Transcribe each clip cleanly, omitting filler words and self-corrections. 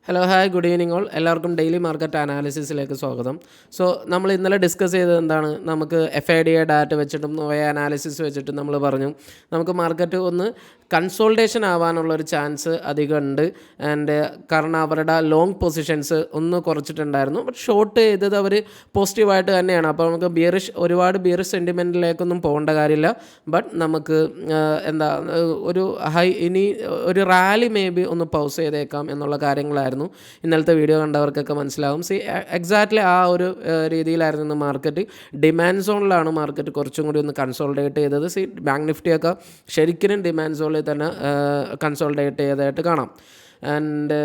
Hello hi good evening all. എല്ലാവർക്കും daily market അനാലിസിസിലേക്ക് സ്വാഗതം. So നമ്മൾ ഇന്നലെ ഡിസ്കസ് ചെയ്തത് എന്താണ്, നമുക്ക് FIDA ഡാറ്റ വെച്ചിട്ടും അനാലിസിസ് വെച്ചിട്ടും നമ്മൾ പറഞ്ഞു നമുക്ക് മാർക്കറ്റ് ഒന്ന് കൺസോൾട്ടേഷൻ ആവാനുള്ളൊരു ചാൻസ് അധികം ഉണ്ട്. ആൻഡ് കാരണം അവരുടെ ലോങ് പൊസിഷൻസ് ഒന്ന് കുറച്ചിട്ടുണ്ടായിരുന്നു. ബട്ട് ഷോർട്ട് ചെയ്തത് അവർ പോസിറ്റീവായിട്ട് തന്നെയാണ്. അപ്പോൾ നമുക്ക് ഒരുപാട് ബിയറിഷ് സെൻറ്റിമെൻറ്റിലേക്കൊന്നും പോകേണ്ട കാര്യമില്ല. ബട്ട് നമുക്ക് ഒരു ഇനി ഒരു റാലി മേ ബി ഒന്ന് പൗസ് ചെയ്തേക്കാം എന്നുള്ള കാര്യങ്ങളായിരുന്നു ഇന്നലത്തെ വീഡിയോ കണ്ടവർക്കൊക്കെ മനസ്സിലാവും. എക്സാക്ട്ലി ആ ഒരു രീതിയിലായിരുന്നു ഇന്ന് മാർക്കറ്റ്. ഡിമാൻഡ് സോണിലാണ് മാർക്കറ്റ് കുറച്ചും കൂടി ഒന്ന് കൺസോൾട്ടേറ്റ് ചെയ്തത്. ബാങ്ക് നിഫ്റ്റിയൊക്കെ ശരിക്കും ഡിമാൻഡ് സോണിൽ തന്നെ കൺസോൾട്ടേറ്റ് ചെയ്തതായിട്ട് കാണാം. ആൻഡ്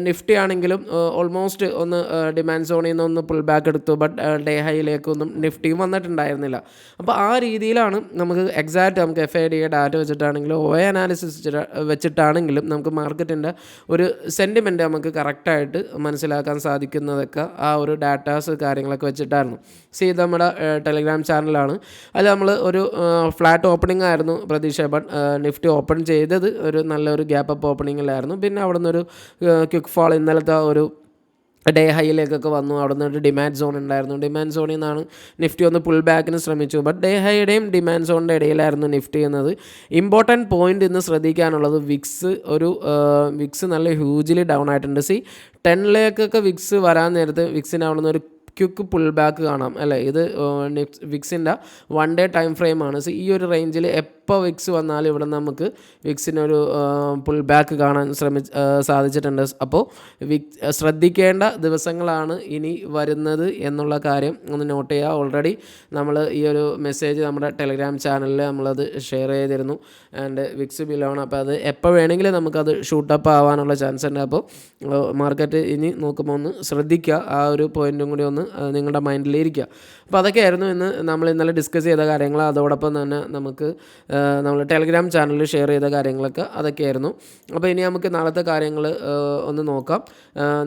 നിഫ്റ്റി ആണെങ്കിലും ഓൾമോസ്റ്റ് ഒന്ന് ഡിമാൻഡ് സോണിൽ നിന്ന് ഒന്ന് പുൾ ബാക്ക് എടുത്തു. ബട്ട് ഡേ ഹൈയിലേക്കൊന്നും നിഫ്റ്റിയും വന്നിട്ടുണ്ടായിരുന്നില്ല. അപ്പോൾ ആ രീതിയിലാണ് നമുക്ക് നമുക്ക് FIDA ഡാറ്റ വെച്ചിട്ടാണെങ്കിലും അനാലിസിസ് വെച്ചിട്ടാണെങ്കിലും നമുക്ക് മാർക്കറ്റിൻ്റെ ഒരു സെൻറ്റിമെൻറ്റ് നമുക്ക് കറക്റ്റായിട്ട് മനസ്സിലാക്കാൻ സാധിക്കുന്നതൊക്കെ ആ ഒരു ഡാറ്റാസ് കാര്യങ്ങളൊക്കെ വെച്ചിട്ടായിരുന്നു. ഇത് നമ്മുടെ ടെലിഗ്രാം ചാനലാണ്. അതിൽ നമ്മൾ ഒരു ഫ്ലാറ്റ് ഓപ്പണിംഗ് ആയിരുന്നു പ്രതീക്ഷ. ബട്ട് നിഫ്റ്റി ഓപ്പൺ ചെയ്തത് ഒരു നല്ലൊരു ഗ്യാപ്പ് അപ്പ് ഓപ്പണിങ്ങിലായിരുന്നു. പിന്നെ അവിടെ നിന്നൊരു ക്വിക്ക് ഫാൾ ഇന്നലത്തെ ഒരു ഡേ ഹൈയിലേക്കൊക്കെ വന്നു. അവിടെ നിന്ന് ഒരു ഡിമാൻഡ് സോൺ ഉണ്ടായിരുന്നു. ഡിമാൻഡ് സോണിൽ നിന്നാണ് നിഫ്റ്റി ഒന്ന് പുൾ ബാക്കിന് ശ്രമിച്ചു. ബട്ട് ഡേ ഹൈയുടെയും ഡിമാൻഡ് സോണിൻ്റെ ഇടയിലായിരുന്നു നിഫ്റ്റി എന്നത്. ഇമ്പോർട്ടൻറ്റ് പോയിൻ്റ് ഇന്ന് ശ്രദ്ധിക്കാനുള്ളത് വിക്സ് നല്ല ഹ്യൂജിലി ഡൗൺ ആയിട്ടുണ്ട്. 10ലേക്കൊക്കെ വിക്സ് വരാൻ നേരത്ത് വിക്സിന് അവിടെ നിന്ന് ഒരു ക്വിക്ക് പുൾ ബാക്ക് കാണാം അല്ലേ. ഇത് വിക്സിൻ്റെ 1 ഡേ ടൈം ഫ്രെയിമാണ്. ഈ ഒരു റേഞ്ചിൽ എപ്പോൾ വിക്സ് വന്നാലും ഇവിടെ നമുക്ക് വിക്സിനൊരു പുൾ ബാക്ക് കാണാൻ സാധിച്ചിട്ടുണ്ട്. അപ്പോൾ ശ്രദ്ധിക്കേണ്ട ദിവസങ്ങളാണ് ഇനി വരുന്നത് എന്നുള്ള കാര്യം ഒന്ന് നോട്ട് ചെയ്യുക. ഓൾറെഡി നമ്മൾ ഈ ഒരു മെസ്സേജ് നമ്മുടെ ടെലിഗ്രാം ചാനലിൽ നമ്മളത് ഷെയർ ചെയ്തിരുന്നു. And VIX below. അപ്പോൾ അത് എപ്പോൾ വേണമെങ്കിലും നമുക്കത് ഷൂട്ടപ്പ് ആവാനുള്ള ചാൻസ് ഉണ്ട്. അപ്പോൾ മാർക്കറ്റ് ഇനി നോക്കുമ്പോൾ ഒന്ന് ശ്രദ്ധിക്കുക. ആ ഒരു പോയിൻറ്റും കൂടി ഒന്ന് നിങ്ങളുടെ മൈൻഡിലിരിക്കുക. അപ്പോൾ അതൊക്കെയായിരുന്നു നമ്മൾ ഇന്നലെ ഡിസ്കസ് ചെയ്ത കാര്യങ്ങൾ. അതോടൊപ്പം തന്നെ നമ്മൾ ടെലിഗ്രാം ചാനലിൽ ഷെയർ ചെയ്ത കാര്യങ്ങളൊക്കെ അതൊക്കെയായിരുന്നു. അപ്പോൾ ഇനി നമുക്ക് നാളത്തെ കാര്യങ്ങൾ ഒന്ന് നോക്കാം.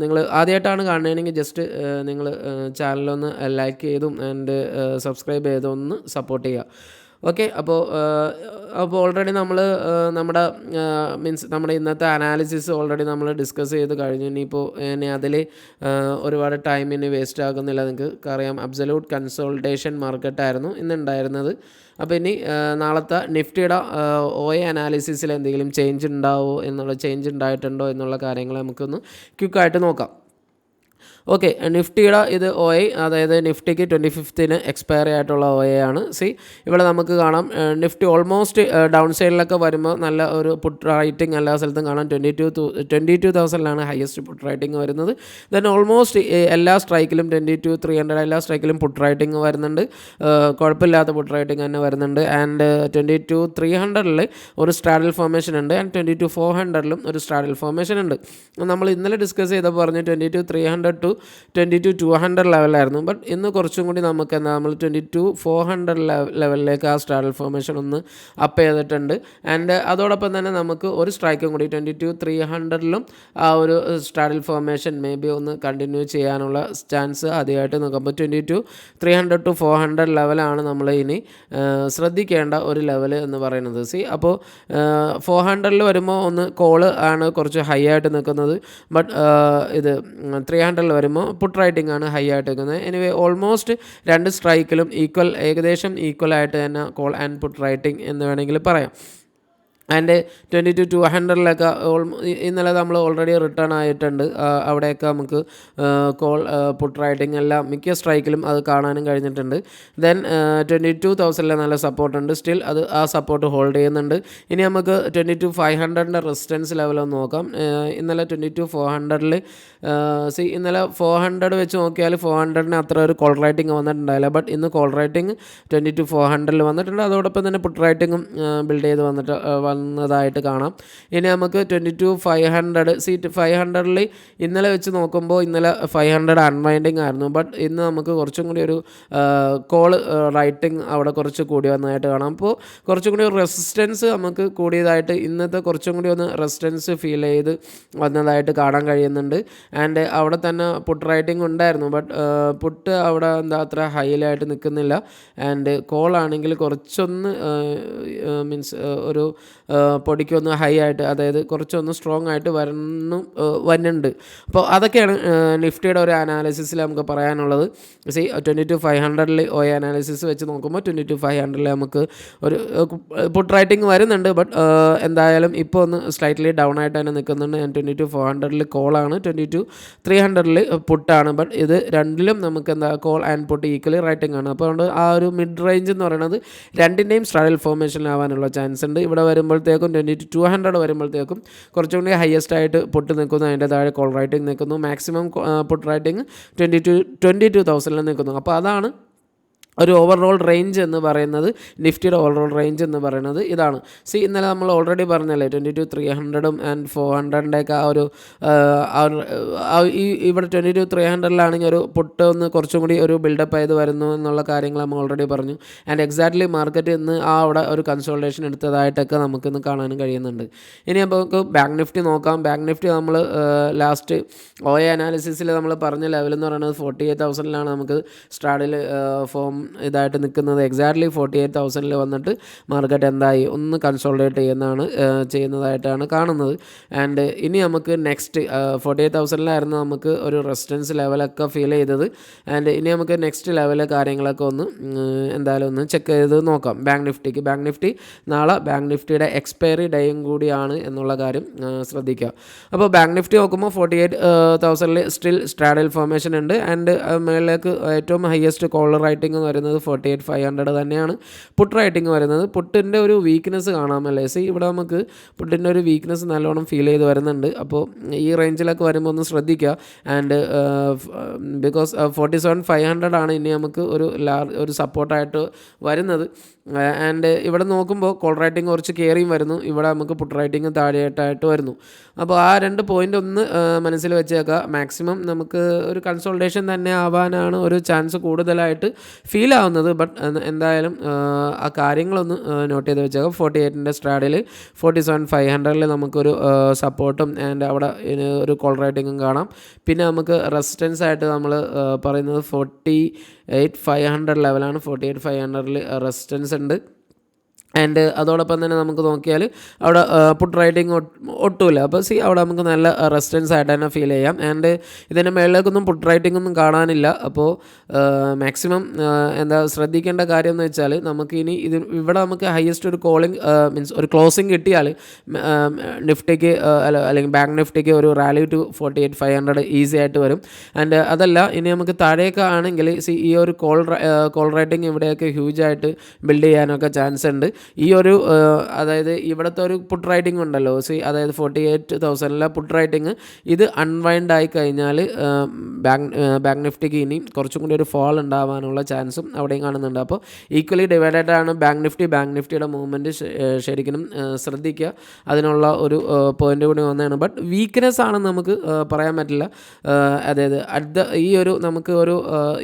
നിങ്ങൾ ആദ്യമായിട്ടാണ് കാണുന്നതെങ്കിൽ ജസ്റ്റ് നിങ്ങൾ ചാനലൊന്ന് ലൈക്ക് ചെയ്തും ആൻഡ് സബ്സ്ക്രൈബ് ചെയ്തും ഒന്ന് സപ്പോർട്ട് ചെയ്യുക. ഓക്കെ. അപ്പോൾ ഓൾറെഡി നമ്മൾ നമ്മുടെ ഇന്നത്തെ അനാലിസിസ് ഓൾറെഡി നമ്മൾ ഡിസ്കസ് ചെയ്ത് കഴിഞ്ഞു. ഇനി അതിൽ ഒരുപാട് ടൈം ഇനി വേസ്റ്റ് ആകുന്നില്ല. നിങ്ങൾക്ക് അറിയാം, അബ്സല്യൂട്ട് കൺസോൾട്ടേഷൻ മാർക്കറ്റായിരുന്നു ഇന്നുണ്ടായിരുന്നത്. അപ്പോൾ ഇനി നാളത്തെ നിഫ്റ്റിയുടെ അനാലിസിസിൽ എന്തെങ്കിലും ചേഞ്ച് ഉണ്ടായിട്ടുണ്ടോ എന്നുള്ള കാര്യങ്ങൾ നമുക്കൊന്ന് ക്വിക്കായിട്ട് നോക്കാം. ഓക്കെ. നിഫ്റ്റിയുടെ ഇത് അതായത് നിഫ്റ്റിക്ക് 25th എക്സ്പയറി ആയിട്ടുള്ള ആണ്. ഇവിടെ നമുക്ക് കാണാം നിഫ്റ്റി ഓൾമോസ്റ്റ് ഡൗൺ സൈഡിലൊക്കെ വരുമ്പോൾ നല്ല ഒരു പുട്ട് റൈറ്റിംഗ് എല്ലാ സ്ഥലത്തും കാണാം. 22,000 ഹയസ്റ്റ് പുട്ട് റൈറ്റിംഗ് വരുന്നത്. ദെൻ ഓൾമോസ്റ്റ് എല്ലാ സ്ട്രൈക്കിലും 22,300 എല്ലാ സ്ട്രൈക്കിലും പുട്ട് റൈറ്റിംഗ് വരുന്നുണ്ട്. കുഴപ്പമില്ലാത്ത പുട്ട് റൈറ്റിംഗ് തന്നെ വരുന്നുണ്ട്. ആൻഡ് 22,300 ഒരു സ്ട്രാഡിൽ ഫോർമേഷൻ ഉണ്ട്. ആൻഡ് 22,400 ഒരു സ്ട്രാഡിൽ ഫോർമേഷൻ ഉണ്ട്. നമ്മൾ ഇന്നലെ ഡിസ്കസ് ചെയ്തപ്പോൾ പറഞ്ഞു 22,300 to 22,200 ലെവലായിരുന്നു. ബട്ട് ഇന്ന് കുറച്ചും കൂടി നമ്മൾ 22,400 ലെവലിലേക്ക് ആ സ്ട്രാഡൽ ഫോർമേഷൻ ഒന്ന് അപ്പ് ചെയ്തിട്ടുണ്ട്. ആൻഡ് അതോടൊപ്പം തന്നെ നമുക്ക് ഒരു സ്ട്രൈക്കും കൂടി 22,300 ആ ഒരു സ്ട്രാഡൽ ഫോർമേഷൻ മേ ബി ഒന്ന് കണ്ടിന്യൂ ചെയ്യാനുള്ള ചാൻസ് ആദ്യമായിട്ട് നോക്കുമ്പോൾ 22,300 to 400 ലെവലാണ് നമ്മൾ ഇനി ശ്രദ്ധിക്കേണ്ട ഒരു ലെവൽ എന്ന് പറയുന്നത്. അപ്പോൾ 400 വരുമ്പോൾ ഒന്ന് കോള് ആണ് കുറച്ച് ഹൈ ആയിട്ട് നിൽക്കുന്നത്. ബട്ട് ഇത് 300 വരുമ്പോൾ പുട്ട് റൈറ്റിംഗ് ആണ് ഹൈ ആയിട്ട് നിൽക്കുന്നത്. എനിവേ ഓൾമോസ്റ്റ് രണ്ട് സ്ട്രൈക്കിലും ഏകദേശം ഈക്വൽ ആയിട്ട് തന്നെ കോൾ ആൻഡ് പുട്ട് റൈറ്റിംഗ് എന്ന് വേണമെങ്കിൽ പറയാം. ആൻഡ് 22,200 ഇന്നലെ നമ്മൾ ഓൾറെഡി റിട്ടേൺ ആയിട്ടുണ്ട്. അവിടെയൊക്കെ നമുക്ക് കോൾ പുട്ട് റൈറ്റിംഗ് എല്ലാം മിക്ക സ്ട്രൈക്കിലും അത് കാണാനും കഴിഞ്ഞിട്ടുണ്ട്. ദെൻ 22,000 നല്ല സപ്പോർട്ടുണ്ട്. സ്റ്റിൽ അത് ആ സപ്പോർട്ട് ഹോൾഡ് ചെയ്യുന്നുണ്ട്. ഇനി നമുക്ക് 22,500 റെസിസ്റ്റൻസ് ലെവലൊന്ന് നോക്കാം. ഇന്നലെ 22,400 ഇന്നലെ 400 വെച്ച് നോക്കിയാൽ 400 അത്ര ഒരു കോൾ റൈറ്റിംഗ് വന്നിട്ടുണ്ടായില്ല. ബട്ട് ഇന്ന് കോൾ റൈറ്റിംഗ് 22,400 വന്നിട്ടുണ്ട്. അതോടൊപ്പം തന്നെ പുട്ട് റൈറ്റിംഗും ബിൽഡ് ചെയ്ത് വന്നതായിട്ട് കാണാം. ഇനി നമുക്ക് 22,500 500 ഇന്നലെ വെച്ച് നോക്കുമ്പോൾ ഇന്നലെ 500 അൺവൈൻഡിങ് ആയിരുന്നു. ബട്ട് ഇന്ന് നമുക്ക് കുറച്ചും കൂടി ഒരു കോൾ റൈറ്റിംഗ് അവിടെ കുറച്ച് കൂടി വന്നതായിട്ട് കാണാം. അപ്പോൾ കുറച്ചും കൂടി ഒരു റെസിസ്റ്റൻസ് നമുക്ക് കൂടിയതായിട്ട് ഇന്നത്തെ കുറച്ചും കൂടി ഒന്ന് റെസിസ്റ്റൻസ് ഫീൽ ചെയ്ത് വന്നതായിട്ട് കാണാൻ കഴിയുന്നുണ്ട്. ആൻഡ് അവിടെ തന്നെ പുട്ട് റൈറ്റിംഗ് ഉണ്ടായിരുന്നു. ബട്ട് പുട്ട് അവിടെ അത്ര ഹൈലായിട്ട് നിൽക്കുന്നില്ല. ആൻഡ് കോൾ ആണെങ്കിൽ കുറച്ചൊന്ന് ഒരു പൊടിക്കൊന്ന് ഹൈ ആയിട്ട്, അതായത് കുറച്ചൊന്ന് സ്ട്രോങ് ആയിട്ട് വരുന്നുണ്ട്. അപ്പോൾ അതൊക്കെയാണ് നിഫ്റ്റിയുടെ ഒരു അനാലിസിസിൽ നമുക്ക് പറയാനുള്ളത്. 22,500 OA അനാലിസിസ് വെച്ച് നോക്കുമ്പോൾ 22,500 നമുക്ക് ഒരു പുട്ട് റൈറ്റിംഗ് വരുന്നുണ്ട്. ബട്ട് എന്തായാലും ഇപ്പോൾ ഒന്ന് സ്ലൈറ്റ്ലി ഡൗൺ ആയിട്ട് തന്നെ നിൽക്കുന്നുണ്ട്. 22,400 കോളാണ്, 22,300 പുട്ടാണ്. ബട്ട് ഇത് രണ്ടിലും നമുക്ക് എന്താ call and put equally writing ആണ്. അപ്പോൾ അതുകൊണ്ട് ആ ഒരു മിഡ് റേഞ്ച് എന്ന് പറയുന്നത് രണ്ടിൻ്റെയും സ്ട്രാഡൽ ഫോർമേഷനിലാവാനുള്ള ചാൻസ് ഉണ്ട്. ഇവിടെ വരുമ്പോഴത്തേക്കും 2200 വരുമ്പോഴത്തേക്കും കുറച്ചും കൂടി ഹയസ്റ്റ് ആയിട്ട് പുട്ട് നിൽക്കുന്നു, അതിൻ്റെ താഴെ കോൾ റൈറ്റിംഗ് നിൽക്കുന്നു. മാക്സിമം പുട്ട് റൈറ്റിംഗ് 22,000 നിൽക്കുന്നു. അപ്പോൾ അതാണ് ഒരു ഓവറോൾ റേഞ്ച് എന്ന് പറയുന്നത്. നിഫ്റ്റിയുടെ ഓവറോൾ റേഞ്ച് എന്ന് പറയുന്നത് ഇതാണ്. ഇന്നലെ നമ്മൾ ഓൾറെഡി പറഞ്ഞല്ലേ 22,300 ആൻഡ് 400 ഇവിടെ 22,300 ഒരു പുട്ട് ഒന്ന് കുറച്ചും കൂടി ഒരു ബിൽഡപ്പ് ചെയ്ത് വരുന്നു എന്നുള്ള കാര്യങ്ങൾ നമ്മൾ ഓൾറെഡി പറഞ്ഞു. ആൻഡ് എക്സാക്ട്ലി മാർക്കറ്റ് ഇന്ന് അവിടെ ഒരു കൺസോൾട്ടേഷൻ എടുത്തതായിട്ടൊക്കെ നമുക്കിന്ന് കാണാനും കഴിയുന്നുണ്ട്. ഇനി നമുക്ക് ബാങ്ക് നിഫ്റ്റി നോക്കാം. ബാങ്ക് നിഫ്റ്റി നമ്മൾ ലാസ്റ്റ് OA അനാലിസിസിൽ നമ്മൾ പറഞ്ഞ ലെവൽ എന്ന് പറയുന്നത് 48,000 നമുക്ക് സ്ട്രാഡിൽ ഫോം ഇതായിട്ട് നിൽക്കുന്നത്. എക്സാക്ട്ലി 48,000 വന്നിട്ട് മാർക്കറ്റ് എന്തായി ഒന്ന് കൺസോൾട്ടേറ്റ് ചെയ്യുന്നതായിട്ടാണ് കാണുന്നത്. ആൻഡ് ഇനി നമുക്ക് നെക്സ്റ്റ് 48,000 നമുക്ക് ഒരു റെസിസ്റ്റൻസ് ലെവലൊക്കെ ഫീൽ ചെയ്തത്. ആൻഡ് ഇനി നമുക്ക് നെക്സ്റ്റ് ലെവൽ കാര്യങ്ങളൊക്കെ ഒന്ന് എന്തായാലും ഒന്ന് ചെക്ക് ചെയ്ത് നോക്കാം. ബാങ്ക് നിഫ്റ്റി നാളെ ബാങ്ക് നിഫ്റ്റിയുടെ എക്സ്പയറി ഡേയും കൂടിയാണ് എന്നുള്ള കാര്യം ശ്രദ്ധിക്കുക. അപ്പോൾ ബാങ്ക് നിഫ്റ്റി നോക്കുമ്പോൾ 48,000 സ്റ്റിൽ സ്ട്രാഡൽ ഫോർമേഷൻ ഉണ്ട്. ആൻഡ് മേളിലേക്ക് ഏറ്റവും ഹയസ്റ്റ് കോളർ റൈറ്റിംഗ് വരുന്നത് 48,500 തന്നെയാണ്. പുട്ട് റൈറ്റിംഗ് വരുന്നത്, പുട്ടിൻ്റെ ഒരു വീക്ക്നെസ് കാണാമല്ലേ. ഇവിടെ നമുക്ക് പുട്ടിൻ്റെ ഒരു വീക്ക്നെസ് നല്ലോണം ഫീൽ ചെയ്ത് വരുന്നുണ്ട്. അപ്പോൾ ഈ റേഞ്ചിലൊക്കെ വരുമ്പോൾ ഒന്ന് ശ്രദ്ധിക്കുക. ആൻഡ് ബിക്കോസ് 47,500 ആണ് ഇനി നമുക്ക് ഒരു സപ്പോർട്ടായിട്ട് വരുന്നത്. ആൻഡ് ഇവിടെ നോക്കുമ്പോൾ കോൾ റൈറ്റിംഗ് കുറച്ച് കയറിയും വരുന്നു, ഇവിടെ നമുക്ക് പുട്ട് റൈറ്റിംഗ് താഴെയായിട്ട് വരുന്നു. അപ്പോൾ ആ 2 പോയിൻ്റ് ഒന്ന് മനസ്സിൽ വെച്ചേക്കുക. മാക്സിമം നമുക്ക് ഒരു കൺസോൾട്ടേഷൻ തന്നെ ആവാനാണ് ഒരു ചാൻസ് കൂടുതലായിട്ട് ഫീൽ ആവുന്നത്. ബട്ട് എന്തായാലും ആ കാര്യങ്ങളൊന്ന് നോട്ട് ചെയ്ത് വെച്ചേക്കാം. 48ൻ്റെ സ്ട്രാഡിൽ 47,500 നമുക്കൊരു സപ്പോർട്ടും ആൻഡ് അവിടെ ഒരു കോൾ റൈറ്റിംഗും കാണാം. പിന്നെ നമുക്ക് റെസിസ്റ്റൻസ് ആയിട്ട് നമ്മൾ പറയുന്നത് 48,500 ലെവലാണ്. 48,500 റെസിസ്റ്റൻസ് ഉണ്ട്. ആൻഡ് അതോടൊപ്പം തന്നെ നമുക്ക് നോക്കിയാൽ അവിടെ പുട്ട് റൈറ്റിംഗ് ഒട്ടുമില്ല. അപ്പോൾ അവിടെ നമുക്ക് നല്ല റെസിസ്റ്റൻസ് ആയിട്ട് തന്നെ ഫീൽ ചെയ്യാം. ആൻഡ് ഇതിൻ്റെ മേളിലേക്കൊന്നും പുട്ട് റൈറ്റിംഗ് ഒന്നും കാണാനില്ല. അപ്പോൾ മാക്സിമം എന്താ ശ്രദ്ധിക്കേണ്ട കാര്യം എന്ന് വെച്ചാൽ നമുക്ക് ഇനി ഇവിടെ നമുക്ക് ഹയസ്റ്റ് ഒരു കോളിംഗ് മീൻസ് ഒരു ക്ലോസിംഗ് കിട്ടിയാൽ നിഫ്റ്റിക്ക് അല്ലെങ്കിൽ ബാങ്ക് നിഫ്റ്റിക്ക് ഒരു റാലി ടു 48,500 ഈസി ആയിട്ട് വരും. ആൻഡ് അതല്ല ഇനി നമുക്ക് താഴേക്ക് ആണെങ്കിൽ ഈ ഒരു കോൾ റൈറ്റിംഗ് ഇവിടെയൊക്കെ ഹ്യൂജായിട്ട് ബിൽഡ് ചെയ്യാനൊക്കെ ചാൻസ് ഉണ്ട്. ഈ ഒരു അതായത് ഇവിടുത്തെ ഒരു പുട്ട് റൈറ്റിംഗ് ഉണ്ടല്ലോ, അതായത് 48,000 പുട്ട് റൈറ്റിംഗ് ഇത് അൺവൈൻഡ് ആയി കഴിഞ്ഞാൽ ബാങ്ക് നിഫ്റ്റിക്ക് ഇനി കുറച്ചും കൂടി ഒരു ഫോൾ ഉണ്ടാവാനുള്ള ചാൻസും അവിടെയും കാണുന്നുണ്ട്. അപ്പോൾ ഈക്വലി ഡിവൈഡഡ് ആണ് ബാങ്ക് നിഫ്റ്റിയുടെ മൂവ്മെൻറ്റ് ശരിക്കും ശ്രദ്ധിക്കുക. അതിനുള്ള ഒരു പോയിൻ്റ് കൂടി വന്നതാണ്. ബട്ട് വീക്ക്നെസ് ആണെന്ന് നമുക്ക് പറയാൻ പറ്റില്ല. അതായത് ഈ ഒരു നമുക്ക് ഒരു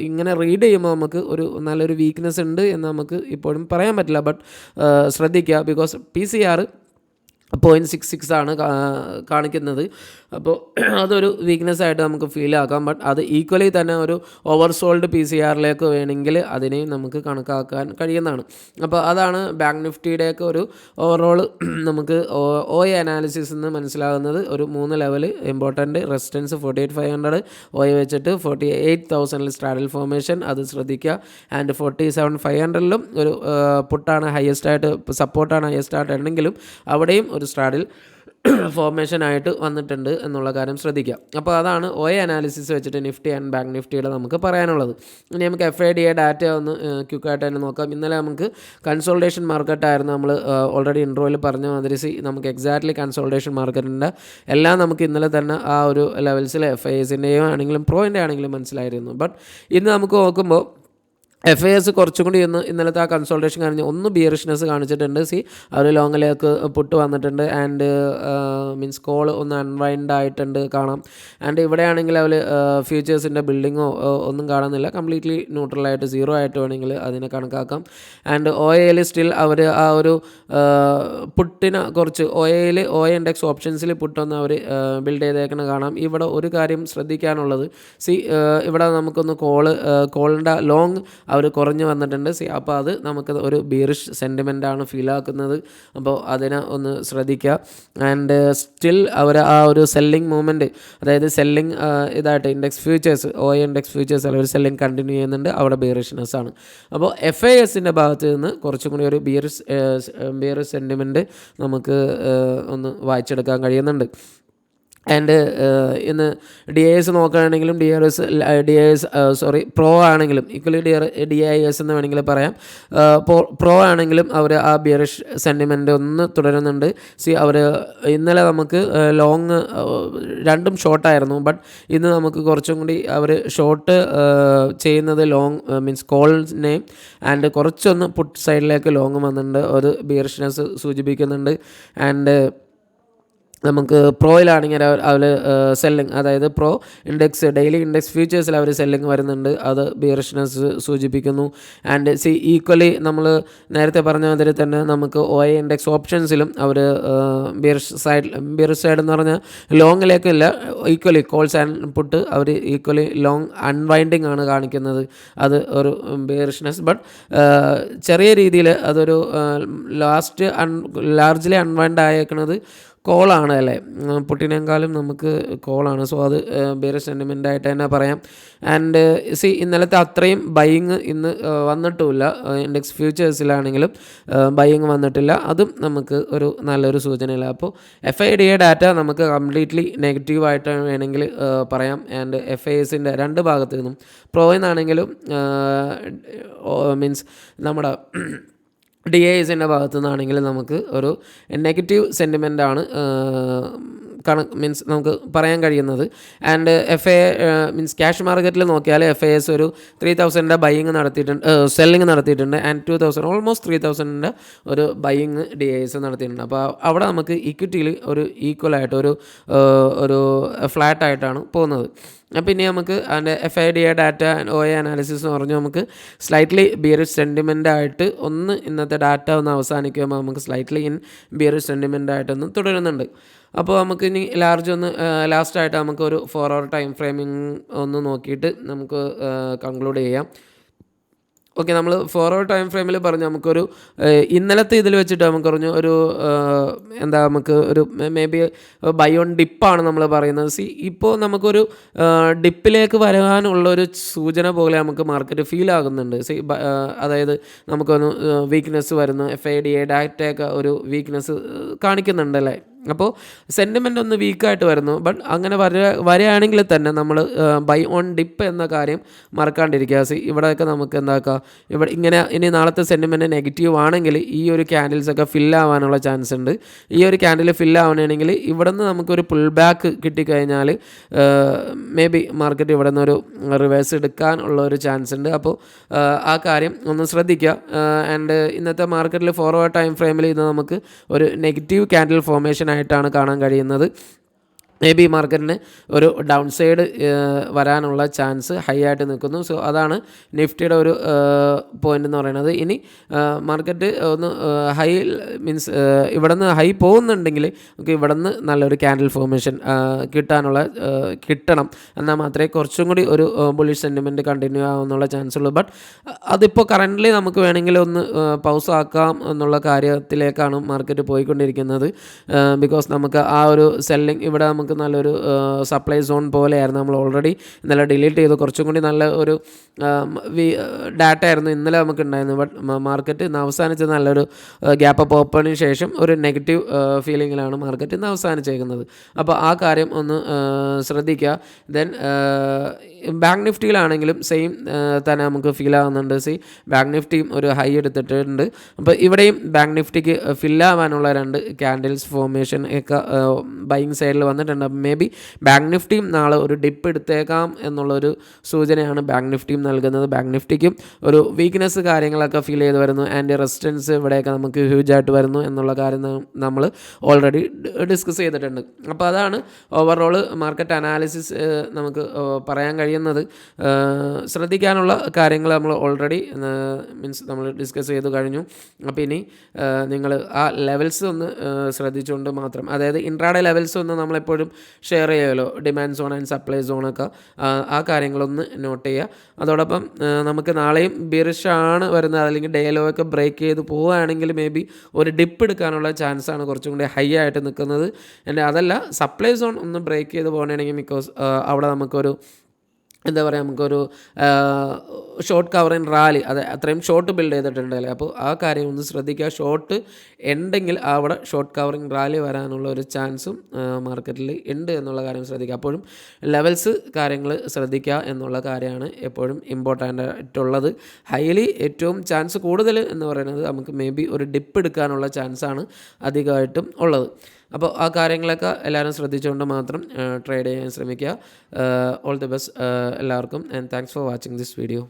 ഇങ്ങനെ റീഡ് ചെയ്യുമ്പോൾ നമുക്ക് ഒരു നല്ലൊരു വീക്ക്നെസ് ഉണ്ട് എന്ന് നമുക്ക് ഇപ്പോഴും പറയാൻ പറ്റില്ല. ബട്ട് ശ്രദ്ധിക്കുക, ബിക്കോസ് PCR 0.66 ആണ് കാണിക്കുന്നത്. അപ്പോൾ അതൊരു വീക്ക്നെസ് ആയിട്ട് നമുക്ക് ഫീൽ ആക്കാം. ബട്ട് അത് ഈക്വലി തന്നെ ഒരു ഓവർസോൾഡ് PCR വേണമെങ്കിൽ അതിനെയും നമുക്ക് കണക്കാക്കാൻ കഴിയുന്നതാണ്. അപ്പോൾ അതാണ് ബാങ്ക് നിഫ്റ്റിയുടെയൊക്കെ ഒരു ഓവറോൾ നമുക്ക് OA അനാലിസിസ് എന്ന് മനസ്സിലാകുന്നത്. ഒരു 3 ലെവൽ ഇമ്പോർട്ടൻറ്റ് റെസിസ്റ്റൻസ് 48,500 OA വെച്ചിട്ട് 48,000 സ്ട്രാഡൽ ഫോർമേഷൻ അത് ശ്രദ്ധിക്കുക. ആൻഡ് 47,500 ഒരു പുട്ടാണ് ഹയസ്റ്റ് ആയിട്ട്, സപ്പോർട്ടാണ് ഹയസ്റ്റ് ആയിട്ട് ഉണ്ടെങ്കിലും അവിടെയും ഒരു സ്ട്രാഡിൽ ഫോർമേഷനായിട്ട് വന്നിട്ടുണ്ട് എന്നുള്ള കാര്യം ശ്രദ്ധിക്കുക. അപ്പോൾ അതാണ് OA അനാലിസിസ് വെച്ചിട്ട് നിഫ്റ്റി ആൻഡ് ബാങ്ക് നിഫ്റ്റിയുടെ നമുക്ക് പറയാനുള്ളത്. ഇനി നമുക്ക് FIDA ഡാറ്റ ഒന്ന് ക്വിക്കായിട്ട് തന്നെ നോക്കാം. ഇന്നലെ നമുക്ക് കൺസോൾട്ടേഷൻ മാർക്കറ്റായിരുന്നു. നമ്മൾ ഓൾറെഡി ഇൻട്രോയിൽ പറഞ്ഞ മാതിരി നമുക്ക് എക്സാക്ട്ലി കൺസോൾട്ടേഷൻ മാർക്കറ്റിൻ്റെ എല്ലാം നമുക്ക് ഇന്നലെ തന്നെ ആ ഒരു ലെവൽസിൽ FISൻ്റെയും ആണെങ്കിലും പ്രോയിൻ്റെ ആണെങ്കിലും മനസ്സിലായിരുന്നു. ബട്ട് ഇന്ന് നമുക്ക് നോക്കുമ്പോൾ FIS കുറച്ചും കൂടി ഇന്നലത്തെ ആ കൺസോൾട്ടേഷൻ കഴിഞ്ഞ് ഒന്ന് ബിയറിഷ്നെസ് കാണിച്ചിട്ടുണ്ട്. അവർ ലോങ്ങിലേക്ക് പുട്ട് വന്നിട്ടുണ്ട്. ആൻഡ് മീൻസ് കോൾ ഒന്ന് അൺവൈൻഡ് ആയിട്ടുണ്ട് കാണാം. ആൻഡ് ഇവിടെയാണെങ്കിൽ അവർ ഫ്യൂച്ചേഴ്സിൻ്റെ ബിൽഡിങ്ങോ ഒന്നും കാണുന്നില്ല. കംപ്ലീറ്റ്ലി ന്യൂട്രലായിട്ട് 0 ആയിട്ട് വേണമെങ്കിൽ അതിനെ കണക്കാക്കാം. ആൻഡ് OAയിൽ സ്റ്റിൽ അവർ ആ ഒരു പുട്ടിന് കുറച്ച് OA ഇൻഡെക്സ് ഓപ്ഷൻസിൽ പുട്ടൊന്ന് അവർ ബിൽഡ് ചെയ്തേക്കണ കാണാം. ഇവിടെ ഒരു കാര്യം ശ്രദ്ധിക്കാനുള്ളത്, ഇവിടെ നമുക്കൊന്ന് കോളിൻ്റെ ലോങ് അവർ കുറഞ്ഞു വന്നിട്ടുണ്ട്. അപ്പോൾ അത് നമുക്ക് ഒരു ബീറിഷ് സെൻറ്റിമെൻ്റാണ് ഫീലാക്കുന്നത്. അപ്പോൾ അതിനെ ഒന്ന് ശ്രദ്ധിക്കുക. ആൻഡ് സ്റ്റിൽ അവർ ആ ഒരു സെല്ലിംഗ് മൂവ്മെൻറ്റ്, അതായത് സെല്ലിംഗ് ഇതായിട്ട് ഇൻഡെക്സ് ഫ്യൂച്ചേഴ്സ്, ഇൻഡെക്സ് ഫ്യൂച്ചേഴ്സ് അവർ സെല്ലിംഗ് കണ്ടിന്യൂ ചെയ്യുന്നുണ്ട്. അവിടെ ബീറിഷ്നെസ് ആണ്. അപ്പോൾ FISൻ്റെ ഭാഗത്ത് നിന്ന് കുറച്ചും കൂടി ഒരു ബിയറിഷ് സെൻറ്റിമെൻറ്റ് നമുക്ക് ഒന്ന് വായിച്ചെടുക്കാൻ കഴിയുന്നുണ്ട്. ആൻഡ് ഇന്ന് DIS നോക്കുകയാണെങ്കിലും പ്രോ ആണെങ്കിലും ഈക്വലി DIS എന്ന് വേണമെങ്കിൽ പറയാം. പ്രോ ആണെങ്കിലും അവർ ആ ബിയറിഷ് സെൻറ്റിമെൻറ്റ് ഒന്ന് തുടരുന്നുണ്ട്. അവർ ഇന്നലെ നമുക്ക് ലോങ് രണ്ടും ഷോർട്ടായിരുന്നു, ബട്ട് ഇന്ന് നമുക്ക് കുറച്ചും കൂടി അവർ ഷോർട്ട് ചെയ്യുന്നത് ലോങ് മീൻസ് കോളിനെയും ആൻഡ് കുറച്ചൊന്ന് പുട്ട് സൈഡിലേക്ക് ലോങ് വന്നിട്ടുണ്ട്. ഒരു ബിയറിഷ്നെസ് സൂചിപ്പിക്കുന്നുണ്ട്. ആൻഡ് നമുക്ക് പ്രോയിലാണെങ്കിൽ അവർ സെല്ലിങ്, അതായത് പ്രോ ഇൻഡെക്സ് ഡെയിലി ഇൻഡെക്സ് ഫ്യൂച്ചേഴ്സിൽ അവർ സെല്ലിങ് വരുന്നുണ്ട്. അത് ബിയറിഷ്നെസ് സൂചിപ്പിക്കുന്നു. ആൻഡ് ഈക്വലി നമ്മൾ നേരത്തെ പറഞ്ഞ മാതിരി തന്നെ നമുക്ക് ഇൻഡെക്സ് ഓപ്ഷൻസിലും അവർ ബിയറിഷ് സൈഡ് എന്ന് പറഞ്ഞാൽ ലോങ്ങിലേക്കില്ല, ഈക്വലി കോൾസ് ആൻഡ് പുട്ട് അവർ ഈക്വലി ലോങ് അൺവൈൻഡിങ് ആണ് കാണിക്കുന്നത്. അത് ഒരു ബിയറിഷ്നെസ്, ബട്ട് ചെറിയ രീതിയിൽ അതൊരു ലാർജ്ലി അൺവൈൻഡ് ആയേക്കുന്നത് കോളാണ് അല്ലേ, പുട്ടിനേക്കാളും നമുക്ക് കോളാണ്. സോ അത് ബിയറിഷ് സെൻറ്റിമെൻ്റായിട്ട് തന്നെ പറയാം. ആൻഡ് ഇന്നലത്തെ അത്രയും ബൈയിങ് ഇന്ന് വന്നിട്ടുമില്ല. ഇൻഡെക്സ് ഫ്യൂച്ചേഴ്സിലാണെങ്കിലും ബൈയിങ് വന്നിട്ടില്ല. അതും നമുക്ക് ഒരു നല്ലൊരു സൂചനയില്ല. അപ്പോൾ FIDA ഡാറ്റ നമുക്ക് കംപ്ലീറ്റ്ലി നെഗറ്റീവായിട്ട് വേണമെങ്കിൽ പറയാം. ആൻഡ് FISൻ്റെ രണ്ട് ഭാഗത്തു നിന്നും പ്രോയിന്നാണെങ്കിലും മീൻസ് നമ്മുടെ DISൻ്റെ ഭാഗത്തു നിന്നാണെങ്കിൽ നമുക്ക് ഒരു നെഗറ്റീവ് സെൻറ്റിമെൻ്റാണ് മീൻസ് നമുക്ക് പറയാൻ കഴിയുന്നത്. ആൻഡ് മീൻസ് ക്യാഷ് മാർക്കറ്റിൽ നോക്കിയാൽ FIS ഒരു 3000 ബൈയിങ് നടത്തിയിട്ടുണ്ട്, സെല്ലിങ് നടത്തിയിട്ടുണ്ട്. ആൻഡ് 2000 ഓൾമോസ്റ്റ് 3000 ഒരു ബൈയിങ് DIS നടത്തിയിട്ടുണ്ട്. അപ്പോൾ അവിടെ നമുക്ക് ഇക്വിറ്റിയിൽ ഒരു ഈക്വലായിട്ട് ഒരു ഫ്ലാറ്റായിട്ടാണ് പോകുന്നത്. പിന്നെ നമുക്ക് അതിൻ്റെ FIDA ഡാറ്റ അനാലിസിസ് എന്ന് പറഞ്ഞാൽ നമുക്ക് സ്ലൈറ്റ്ലി ബിയറിഷ് സെൻറ്റിമെൻ്റായിട്ട് ഒന്ന് ഇന്നത്തെ ഡാറ്റ ഒന്ന് അവസാനിക്കുമ്പോൾ നമുക്ക് സ്ലൈറ്റ്ലി ബിയറിഷ് സെൻറ്റിമെൻ്റായിട്ടൊന്ന് തുടരുന്നുണ്ട്. അപ്പോൾ നമുക്ക് ഇനി ലാസ്റ്റായിട്ട് നമുക്ക് ഒരു 4 hour ടൈം ഫ്രെയിമിംഗ് ഒന്ന് നോക്കിയിട്ട് നമുക്ക് കൺക്ലൂഡ് ചെയ്യാം. ഓക്കെ, നമ്മൾ 4 hour ടൈം ഫ്രെയിമിൽ പറഞ്ഞു നമുക്കൊരു ഇന്നലത്തെ ഇതിൽ വെച്ചിട്ട് നമുക്ക് പറഞ്ഞു ഒരു നമുക്ക് ഒരു മേ ബി ബൈ ഓൺ ഡിപ്പാണ് നമ്മൾ പറയുന്നത്. ഇപ്പോൾ നമുക്കൊരു ഡിപ്പിലേക്ക് വരാനുള്ളൊരു സൂചന പോലെ നമുക്ക് മാർക്കറ്റ് ഫീൽ ആകുന്നുണ്ട്. അതായത് നമുക്കൊന്ന് വീക്ക്നെസ് വരുന്നു, FIDA ഡാറ്റയൊക്കെ ഒരു വീക്ക്നെസ് കാണിക്കുന്നുണ്ടല്ലേ. അപ്പോൾ സെൻറ്റിമെൻ്റ് ഒന്ന് വീക്കായിട്ട് വരുന്നു. ബട്ട് അങ്ങനെ വരികയാണെങ്കിൽ തന്നെ നമ്മൾ ബൈ ഓൺ ഡിപ്പ് എന്ന കാര്യം മറക്കാണ്ടിരിക്കുക. ഇവിടെയൊക്കെ നമുക്ക് എന്താക്കാം, ഇനി നാളത്തെ സെൻറ്റിമെൻറ്റ് നെഗറ്റീവ് ആണെങ്കിൽ ഈ ഒരു ക്യാൻഡിൽസൊക്കെ ഫില്ലാവാനുള്ള ചാൻസ് ഉണ്ട്. ഈ ഒരു ക്യാൻഡിൽ ഫില്ലാവണമെങ്കിൽ ഇവിടെ നിന്ന് നമുക്കൊരു പുൾ ബാക്ക് കിട്ടിക്കഴിഞ്ഞാൽ മേ ബി മാർക്കറ്റ് ഇവിടെ നിന്നൊരു റിവേഴ്സ് എടുക്കാനുള്ള ഒരു ചാൻസ് ഉണ്ട്. അപ്പോൾ ആ കാര്യം ഒന്ന് ശ്രദ്ധിക്കുക. ആൻഡ് ഇന്നത്തെ മാർക്കറ്റിൽ 4 hour ടൈം ഫ്രെയിമിൽ ഇത് നമുക്ക് ഒരു നെഗറ്റീവ് ക്യാൻഡിൽ ഫോർമേഷൻ ആയിട്ടാണ് കാണാൻ കഴിയുന്നത്. മേ ബി മാർക്കറ്റിന് ഒരു ഡൗൺ സൈഡ് വരാനുള്ള ചാൻസ് ഹൈ ആയിട്ട് നിൽക്കുന്നു. സോ അതാണ് നിഫ്റ്റിയുടെ ഒരു പോയിൻ്റ് എന്ന് പറയുന്നത്. ഇനി മാർക്കറ്റ് ഒന്ന് ഹൈ മീൻസ് ഇവിടെ നിന്ന് ഹൈ പോകുന്നുണ്ടെങ്കിൽ നമുക്ക് ഇവിടെ നിന്ന് നല്ലൊരു ക്യാൻഡിൽ ഫോർമേഷൻ കിട്ടണം. എന്നാൽ മാത്രമേ കുറച്ചും കൂടി ഒരു ബുള്ളിഷ് സെൻറ്റിമെൻറ്റ് കണ്ടിന്യൂ ആവുന്നുള്ള ചാൻസ് ഉള്ളൂ. ബട്ട് അതിപ്പോൾ കറൻ്റ്ലി നമുക്ക് വേണമെങ്കിൽ ഒന്ന് പൗസ് ആക്കാം എന്നുള്ള കാര്യത്തിലേക്കാണ് മാർക്കറ്റ് പോയിക്കൊണ്ടിരിക്കുന്നത്. ബിക്കോസ് നമുക്ക് ആ ഒരു സെല്ലിങ് ഇവിടെ നമുക്ക് നല്ലൊരു സപ്ലൈ സോൺ പോലെയായിരുന്നു. നമ്മൾ ഓൾറെഡി ഇന്നലെ ഡിലീറ്റ് ചെയ്ത് കുറച്ചും കൂടി നല്ല ഒരു ഡാറ്റ ആയിരുന്നു ഇന്നലെ നമുക്ക് ഉണ്ടായിരുന്നു. ബട്ട് മാർക്കറ്റ് ഇന്ന് അവസാനിച്ചത് നല്ലൊരു ഗ്യാപ്പ് അപ്പ് ഓപ്പണിന് ശേഷം ഒരു നെഗറ്റീവ് ഫീലിങ്ങിലാണ് മാർക്കറ്റ് ഇന്ന് അവസാനിച്ചേക്കുന്നത്. അപ്പോൾ ആ കാര്യം ഒന്ന് ശ്രദ്ധിക്കുക. ദെൻ ബാങ്ക് നിഫ്റ്റിയിലാണെങ്കിലും സെയിം തന്നെ നമുക്ക് ഫീൽ ആകുന്നുണ്ട്. ബാങ്ക് നിഫ്റ്റിയും ഒരു ഹൈ എടുത്തിട്ടുണ്ട്. അപ്പോൾ ഇവിടെയും ബാങ്ക് നിഫ്റ്റിക്ക് ഫില്ലാവാനുള്ള 2 ക്യാൻഡിൽസ് ഫോർമേഷൻ ഒക്കെ ബൈയിങ് സൈഡിൽ വന്നിട്ടുണ്ട്. മേ ബി ബാങ്ക് നിഫ്റ്റിയും നാളെ ഒരു ഡിപ്പ് എടുത്തേക്കാം എന്നുള്ളൊരു സൂചനയാണ് ബാങ്ക് നിഫ്റ്റിയും നൽകുന്നത്. ബാങ്ക് നിഫ്റ്റിക്കും ഒരു വീക്ക്നെസ് കാര്യങ്ങളൊക്കെ ഫീൽ ചെയ്ത് വരുന്നു. ആൻഡ് റെസിസ്റ്റൻസ് ഇവിടെയൊക്കെ നമുക്ക് ഹ്യൂജായിട്ട് വരുന്നു എന്നുള്ള കാര്യം നമ്മൾ ഓൾറെഡി ഡിസ്കസ് ചെയ്തിട്ടുണ്ട്. അപ്പോൾ അതാണ് ഓവറോൾ മാർക്കറ്റ് അനാലിസിസ് നമുക്ക് പറയാൻ കഴിയുന്നത്. ശ്രദ്ധിക്കാനുള്ള കാര്യങ്ങൾ നമ്മൾ ഓൾറെഡി മീൻസ് നമ്മൾ ഡിസ്കസ് ചെയ്ത് കഴിഞ്ഞു. അപ്പോൾ ഇനി നിങ്ങൾ ആ ലെവൽസ് ഒന്ന് ശ്രദ്ധിച്ചുകൊണ്ട് മാത്രം, അതായത് ഇൻട്രാഡേ ലെവൽസ് ഒന്ന് നമ്മളെപ്പോഴും എപ്പോഴും ഷെയർ ചെയ്യുമല്ലോ, ഡിമാൻഡ് സോൺ ആൻഡ് സപ്ലൈ സോണൊക്കെ. ആ കാര്യങ്ങളൊന്ന് നോട്ട് ചെയ്യുക. അതോടൊപ്പം നമുക്ക് നാളെയും ബിയറിഷാണ് വരുന്നത്, അല്ലെങ്കിൽ ഡേ ലോ ഒക്കെ ബ്രേക്ക് ചെയ്ത് പോവുകയാണെങ്കിൽ മേ ബി ഒരു ഡിപ്പ് എടുക്കാനുള്ള ചാൻസാണ് കുറച്ചും കൂടി ഹൈ ആയിട്ട് നിൽക്കുന്നത്. അതല്ല, സപ്ലൈ സോൺ ഒന്ന് ബ്രേക്ക് ചെയ്ത് പോകണമെങ്കിൽ ബിക്കോസ് അവിടെ നമുക്കൊരു എന്താ പറയുക, നമുക്കൊരു ഷോർട്ട് കവറിങ് റാലി, അത് അത്രയും ഷോർട്ട് ബിൽഡ് ചെയ്തിട്ടുണ്ടല്ലേ. അപ്പോൾ ആ കാര്യം ഒന്ന് ശ്രദ്ധിക്കുക. ഷോർട്ട് ഉണ്ടെങ്കിൽ അവിടെ ഷോർട്ട് കവറിങ് റാലി വരാനുള്ള ഒരു ചാൻസും മാർക്കറ്റിൽ ഉണ്ട് എന്നുള്ള കാര്യം ശ്രദ്ധിക്കുക. അപ്പോഴും ലെവൽസ് കാര്യങ്ങൾ ശ്രദ്ധിക്കുക എന്നുള്ള കാര്യമാണ് എപ്പോഴും ഇമ്പോർട്ടൻ്റ് ആയിട്ടുള്ളത്. ഹൈലി ഏറ്റവും ചാൻസ് കൂടുതൽ എന്ന് പറയുന്നത് നമുക്ക് മേ ബി ഒരു ഡിപ്പ് എടുക്കാനുള്ള ചാൻസാണ് അധികമായിട്ടും ഉള്ളത്. അപ്പോൾ ആ കാര്യങ്ങളൊക്കെ എല്ലാവരും ശ്രദ്ധിച്ചുകൊണ്ട് മാത്രം ട്രേഡ് ചെയ്യാൻ ശ്രമിക്കുക. ഓൾ ദി ബെസ്റ്റ് എല്ലാവർക്കും, and thanks for watching this video.